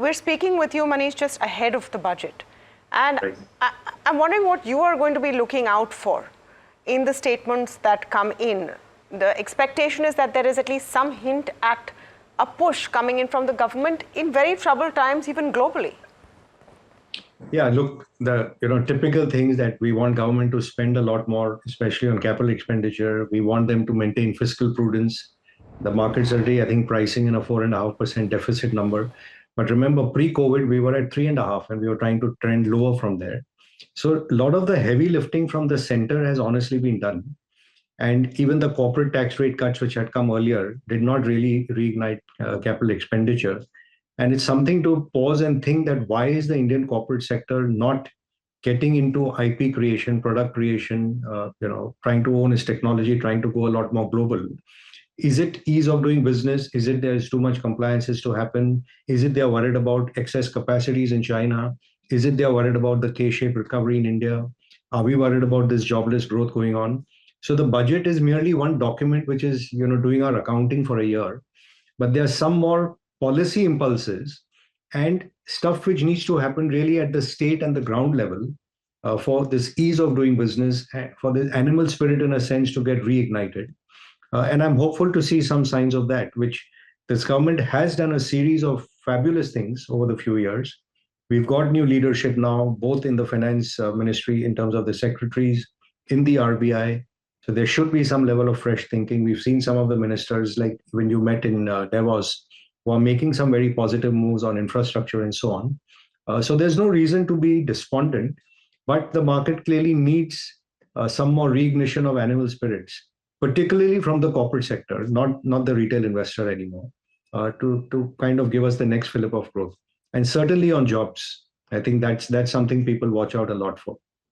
we're speaking with you, Manish, just ahead of the budget. And Right. I'm wondering what you are going to be looking out for in the statements that come in. The expectation is that there is at least some hint at a push coming in from the government in very troubled times, even globally. Yeah, look, the typical things that we want government to spend a lot more, especially on capital expenditure. We want them to maintain fiscal prudence. The market's already, I think, pricing in a 4.5% deficit number. But remember, pre-COVID, we were at 3.5%, and we were trying to trend lower from there. So a lot of the heavy lifting from the center has honestly been done. And even the corporate tax rate cuts, which had come earlier, did not really reignite capital expenditure. And it's something to pause and think that why is the Indian corporate sector not getting into IP creation, product creation, trying to own its technology, trying to go a lot more global? Is it ease of doing business? Is it there's too much compliances to happen? Is it they're worried about excess capacities in China? Is it they're worried about the K-shaped recovery in India? Are we worried about this jobless growth going on? So the budget is merely one document which is doing our accounting for a year, but there are some more policy impulses and stuff which needs to happen really at the state and the ground level for this ease of doing business, for the animal spirit in a sense to get reignited. And I'm hopeful to see some signs of that, which this government has done a series of fabulous things over the few years. We've got new leadership now, both in the finance ministry in terms of the secretaries, in the RBI. So there should be some level of fresh thinking. We've seen some of the ministers, like when you met in Davos, who are making some very positive moves on infrastructure and so on. So there's no reason to be despondent, but the market clearly needs some more reignition of animal spirits, particularly from the corporate sector, not the retail investor anymore, to kind of give us the next fillip of growth. And certainly on jobs, I think that's something people watch out a lot for.